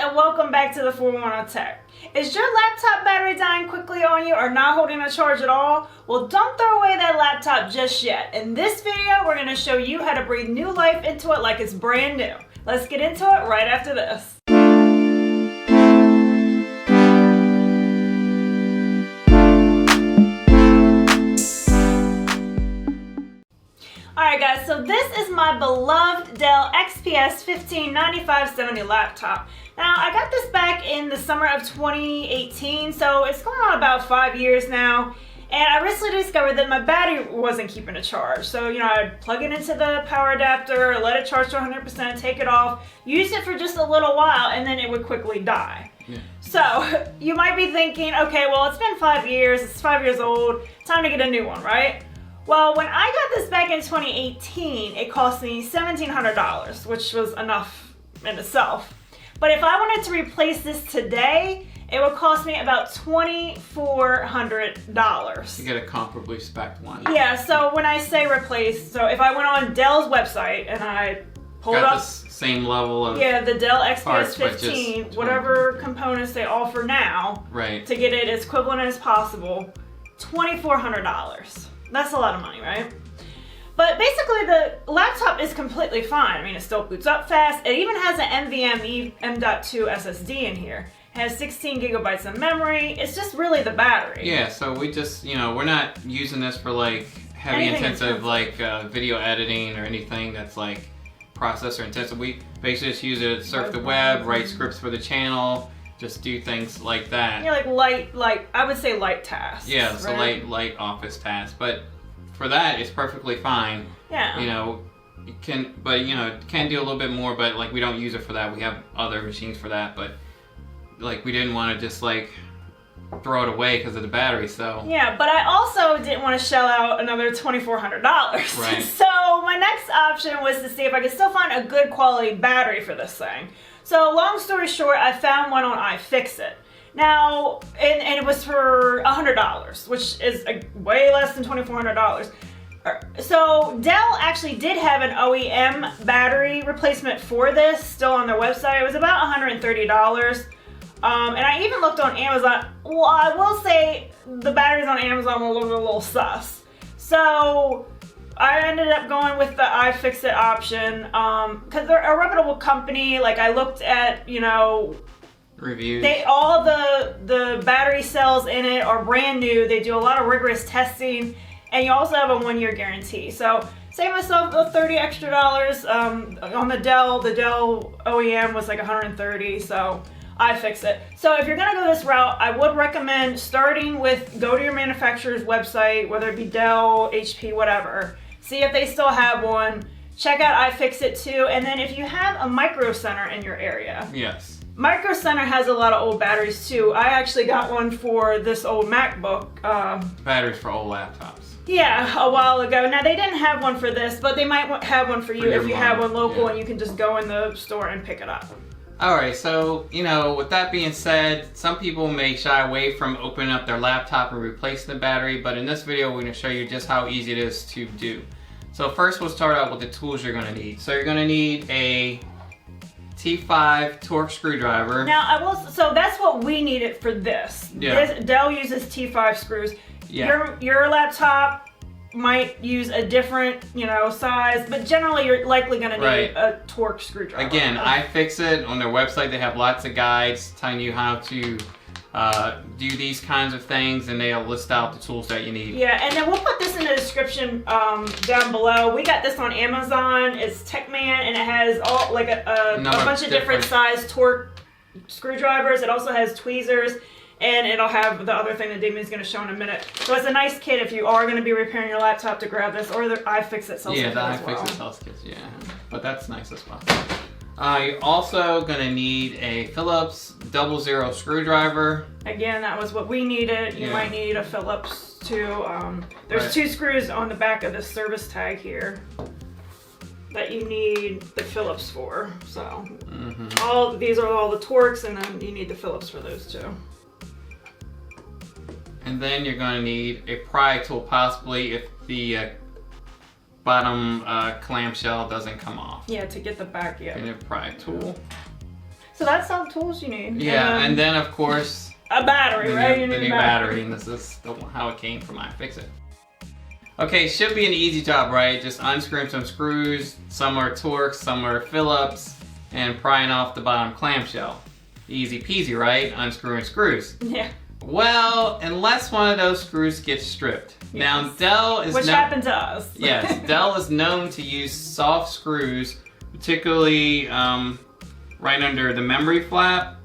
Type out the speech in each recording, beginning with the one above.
and welcome back to the 411 Tech. Is your laptop battery dying quickly on you or not holding a charge at all? Well, don't throw away that laptop just yet. In this video, we're going to show you how to breathe new life into it like it's brand new. Let's get into it right after this. Alright guys, so this is my beloved Dell XPS 159570 laptop. Now, I got this back in the summer of 2018, so it's going on about 5 years now. And I recently discovered that my battery wasn't keeping a charge. So, I'd plug it into the power adapter, let it charge to 100%, take it off, use it for just a little while, and then it would quickly die. Yeah. So, you might be thinking, okay, well, it's been 5 years, it's 5 years old, time to get a new one, right? Well, when I got this back in 2018, it cost me $1,700, which was enough in itself. But if I wanted to replace this today, it would cost me about $2,400. To get a comparably spec'd one. Yeah, so when I say replace, so if I went on Dell's website and I pulled up the same level of the Dell XPS parts, 15, whatever components they offer now, right, to get it as equivalent as possible, $2,400. That's a lot of money, right? But basically the laptop is completely fine. I mean, it still boots up fast. It even has an NVMe M.2 SSD in here. It has 16 gigabytes of memory. It's just really the battery. Yeah, so we just, we're not using this for like heavy intensive like video editing or anything that's like processor intensive. We basically just use it to surf the web, write scripts for the channel, just do things like that. Yeah, like light, I would say light tasks. Yeah, so right? light office tasks. But for that, it's perfectly fine. Yeah. It can do a little bit more, but like we don't use it for that. We have other machines for that, but like we didn't want to just like throw it away because of the battery, so. Yeah, but I also didn't want to shell out another $2,400. Right. So my next option was to see if I could still find a good quality battery for this thing. So long story short, I found one on IFixit. Now, and it was for $100, which is way less than $2,400. So Dell actually did have an OEM battery replacement for this, still on their website. It was about $130. And I even looked on Amazon. Well, I will say the batteries on Amazon were a little sus. So I ended up going with the iFixit option because they're a reputable company. Like I looked at, reviews. All the battery cells in it are brand new. They do a lot of rigorous testing, and you also have a 1-year guarantee. So save myself the $30 extra. On the Dell OEM was like $130. So iFixit. So if you're gonna go this route, I would recommend starting with go to your manufacturer's website, whether it be Dell, HP, whatever. See if they still have one. Check out iFixit too, and then if you have a Micro Center in your area. Yes. Micro Center has a lot of old batteries too. I actually got one for this old MacBook. Batteries for old laptops. Yeah, a while ago. Now they didn't have one for this, but they might have one for you if you have one local and you can just go in the store and pick it up. Alright, so, with that being said, some people may shy away from opening up their laptop and replacing the battery, but in this video we're going to show you just how easy it is to do. So first we'll start out with the tools you're going to need. So you're going to need a T5 Torx screwdriver. Now, so that's what we needed for this. Yeah. Dell uses T5 screws. Yeah. Your laptop might use a different, size, but generally you're likely going to need a Torx screwdriver. Again, iFixit, on their website, they have lots of guides telling you how to do these kinds of things, and they'll list out the tools that you need. Yeah, and then we'll put this in the description down below. We got this on Amazon. It's Techman, and it has all like a bunch of different size Torx screwdrivers. It also has tweezers. And it'll have the other thing that Damien's going to show in a minute. So it's a nice kit if you are going to be repairing your laptop to grab this, or the iFixit sells kits. Yeah, the iFixit sells kits, yeah. But that's nice as well. You're also going to need a Phillips 00 screwdriver. Again, that was what we needed. You might need a Phillips too. There's 2 screws on the back of this service tag here that you need the Phillips for. So these are all the Torx, and then you need the Phillips for those too. And then you're going to need a pry tool, possibly if the bottom clamshell doesn't come off. Yeah, to get the back, And a pry tool. So that's all the tools you need. Yeah, and then of course a battery, right? You need a battery, and this is how it came from IFixit. Okay, should be an easy job, right? Just unscrewing some screws. Some are Torx, some are Phillips, and prying off the bottom clamshell. Easy peasy, right? Unscrewing screws. Yeah. Well, unless one of those screws gets stripped. Yes. Now Dell is which happened to us. Yes, Dell is known to use soft screws, particularly right under the memory flap.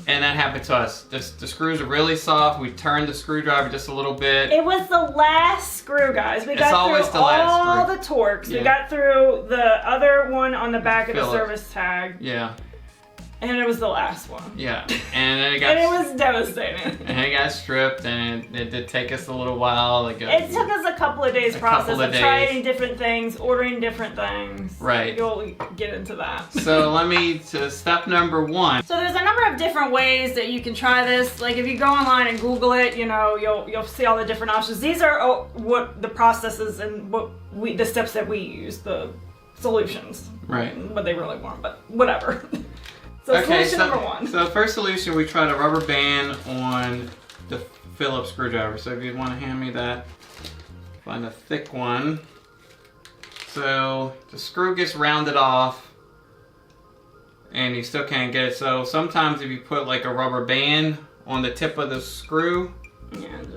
And that happened to us. The screws are really soft. We turned the screwdriver just a little bit. It was the last screw, guys. We got through all the Torx. Yeah. We got through the other one on the back of the service tag. Yeah. And it was the last one. Yeah, and then it got. And it was devastating. And it got stripped, and it did take us a little while. It took us a couple of days process of trying different things, ordering different things. Right. You'll get into that. So to step number 1. So there's a number of different ways that you can try this. Like if you go online and Google it, you'll see all the different options. These are what the processes and the steps that we use, the solutions. Right. What they really want, but whatever. So solution number 1. So the first solution, we tried a rubber band on the Phillips screwdriver. So if you want to hand me that, find a thick one. So the screw gets rounded off and you still can't get it. So sometimes if you put like a rubber band on the tip of the screw,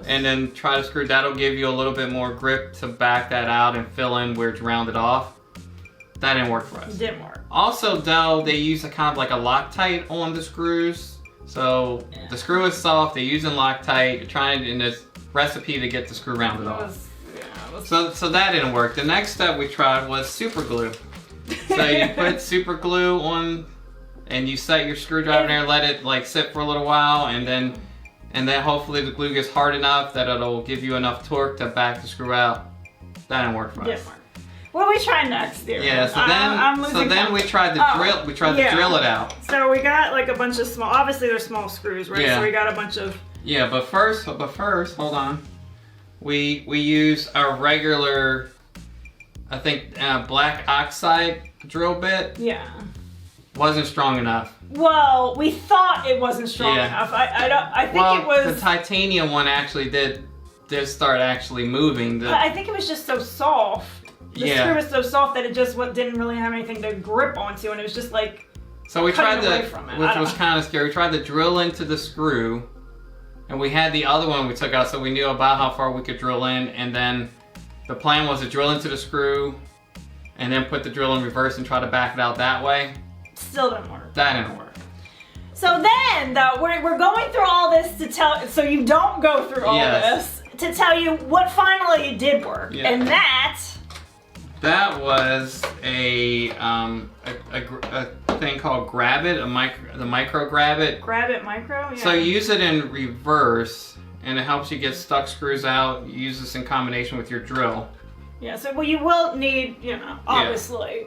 and then try to screw, that'll give you a little bit more grip to back that out and fill in where it's rounded off. That didn't work for us. It didn't work. Also, Dell, they use a kind of like a Loctite on the screws. So the screw is soft, they're using Loctite, you're trying in this recipe to get the screw rounded off. So that didn't work. The next step we tried was super glue. So you put super glue on, and you set your screwdriver in there, let it like sit for a little while, and then hopefully the glue gets hard enough that it'll give you enough torque to back the screw out. That didn't work for us. Didn't work. What do we try next, dear? Yeah, so then we tried to drill. We tried to drill it out. So we got like a bunch of small. Obviously, they're small screws, right? Yeah. So we got a bunch of. Yeah, but first, hold on. We use our regular, I think, black oxide drill bit. Yeah. Wasn't strong enough. Well, we thought it wasn't strong enough. I think it was. The titanium one actually did start actually moving. But I think it was just so soft. The screw was so soft that it just didn't really have anything to grip onto, and it was just like. So we tried which was kind of scary. We tried to drill into the screw, and we had the other one we took out, so we knew about how far we could drill in. And then the plan was to drill into the screw, and then put the drill in reverse and try to back it out that way. Still didn't work. That didn't work. So then, though, we're going through all this to tell, so you don't go through all this, to tell you what finally did work, and that was a thing called Grab It, the micro Grab It. Grab It Micro? Yeah. So you use it in reverse, and it helps you get stuck screws out. You use this in combination with your drill. Yeah, so you will need, obviously,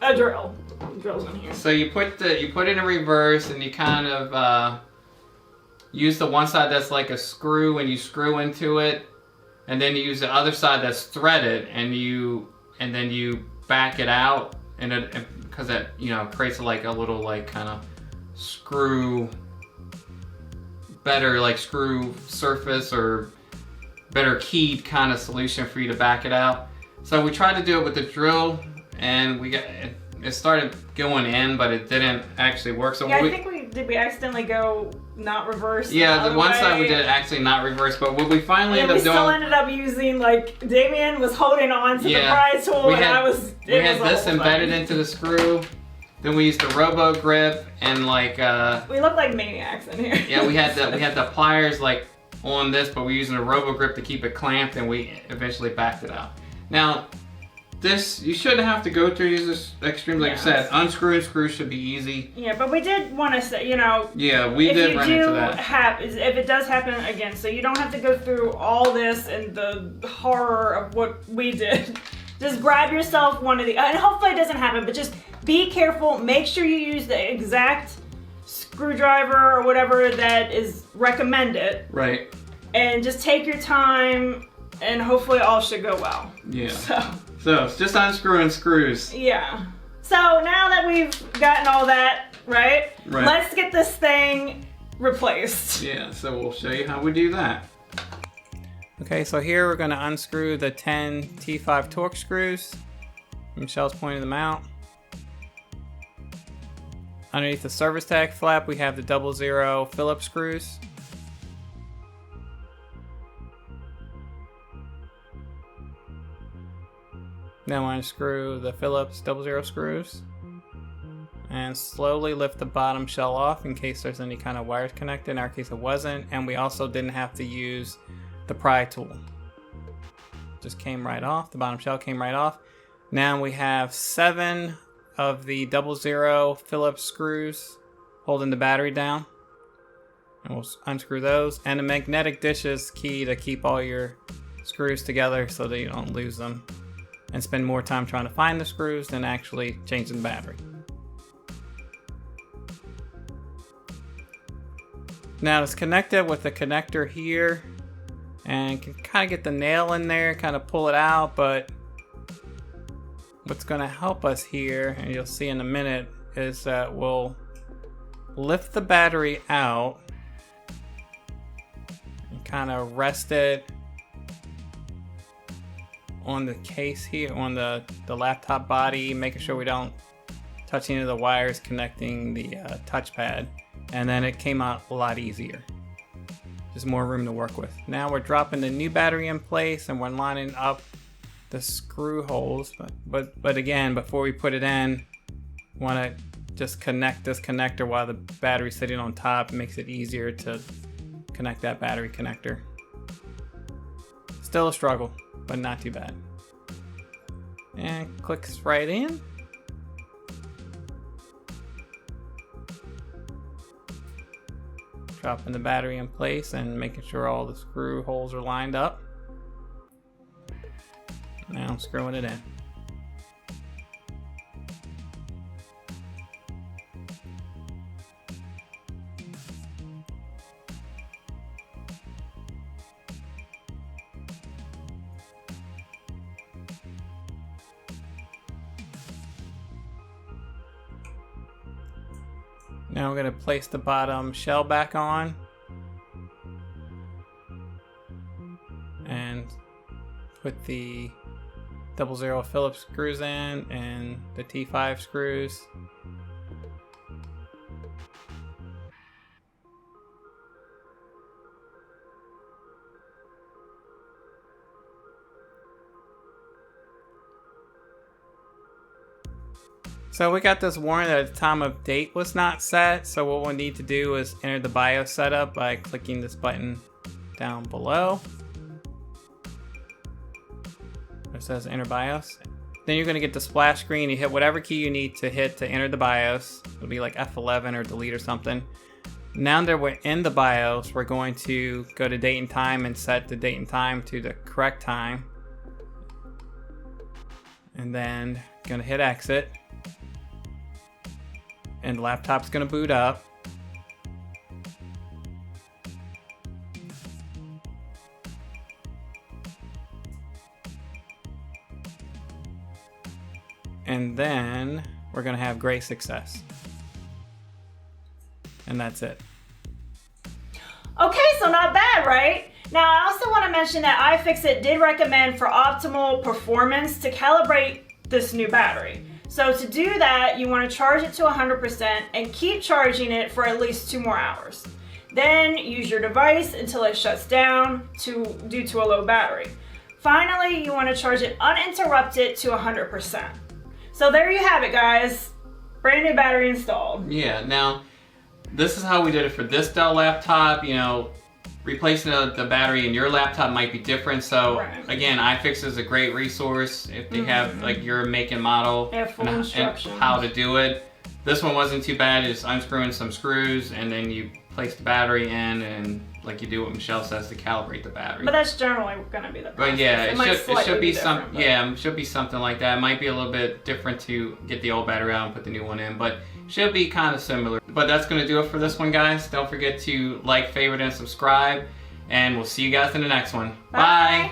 a drill. Drill's in here. So you put it in reverse, and you kind of use the one side that's like a screw, and you screw into it. And then you use the other side that's threaded, and then you back it out, and because it creates like a little like kind of screw surface or better keyed kind of solution for you to back it out. So we tried to do it with the drill, and it started going in, but it didn't actually work. So I think we accidentally go not reverse. Yeah, the one side we did actually not reverse, but what we finally ended up doing. We still ended up using, like, Damien was holding on to the pry tool, we had this embedded into the screw. Then we used the robo grip, and like we look like maniacs in here. Yeah, we had the pliers like on this, but we're using a robo grip to keep it clamped, and we eventually backed it out. Now, this, you shouldn't have to go through these extremes, like I said. Unscrewing screws should be easy. Yeah, but we did want to say, Yeah, we did run into that. If it does happen again, so you don't have to go through all this and the horror of what we did. Just grab yourself one of the, and hopefully it doesn't happen, but just be careful. Make sure you use the exact screwdriver or whatever that is recommended. Right. And just take your time, and hopefully all should go well. Yeah. So it's just unscrewing screws. Yeah. So now that we've gotten all that, right? Let's get this thing replaced. Yeah, so we'll show you how we do that. Okay, so here we're going to unscrew the 10 T5 Torx screws. Michelle's pointing them out. Underneath the service tag flap, we have the 00 Phillips screws. Now I unscrew the Phillips 00 screws and slowly lift the bottom shell off in case there's any kind of wires connected. In our case, it wasn't, and we also didn't have to use the pry tool. Just came right off. The bottom shell came right off. Now we have 7 of the 00 Phillips screws holding the battery down, and we'll unscrew those. And the magnetic dish is key to keep all your screws together so that you don't lose them and spend more time trying to find the screws than actually changing the battery. Now it's connected with the connector here, and you can kind of get the nail in there, kind of pull it out, but what's going to help us here, and you'll see in a minute, is that we'll lift the battery out and kind of rest it on the case here, on the laptop body, making sure we don't touch any of the wires connecting the touchpad. And then it came out a lot easier. Just more room to work with. Now we're dropping the new battery in place and we're lining up the screw holes. But again, before we put it in, want to just connect this connector while the battery's sitting on top. It makes it easier to connect that battery connector. Still a struggle, but not too bad. And clicks right in. Dropping the battery in place and making sure all the screw holes are lined up. Now I'm screwing it in. Now we're going to place the bottom shell back on and put the 00 Phillips screws in and the T5 screws. So we got this warning that the time of date was not set, so what we'll need to do is enter the BIOS setup by clicking this button down below. It says enter BIOS. Then you're going to get the splash screen. You hit whatever key you need to hit to enter the BIOS. It'll be like F11 or delete or something. Now that we're in the BIOS, we're going to go to date and time and set the date and time to the correct time. And then going to hit exit. And the laptop's going to boot up. And then we're going to have great success. And that's it. Okay, so not bad, right? Now I also want to mention that iFixit did recommend for optimal performance to calibrate this new battery. So to do that, you want to charge it to 100% and keep charging it for at least 2 more hours. Then use your device until it shuts down due to a low battery. Finally, you want to charge it uninterrupted to 100%. So there you have it, guys. Brand new battery installed. Yeah, now this is how we did it for this Dell laptop. You know, replacing the battery in your laptop might be different. So again, iFixit is a great resource if they have like your make and model and how to do it. This one wasn't too bad. Just unscrewing some screws and then you place the battery in and like you do what Michelle says to calibrate the battery. But that's generally going to be the process. But yeah, it should be it should be something like that. It might be a little bit different to get the old battery out and put the new one in, but should be kind of similar. But that's going to do it for this one, guys. Don't forget to like, favorite, and subscribe, and we'll see you guys in the next one. Bye.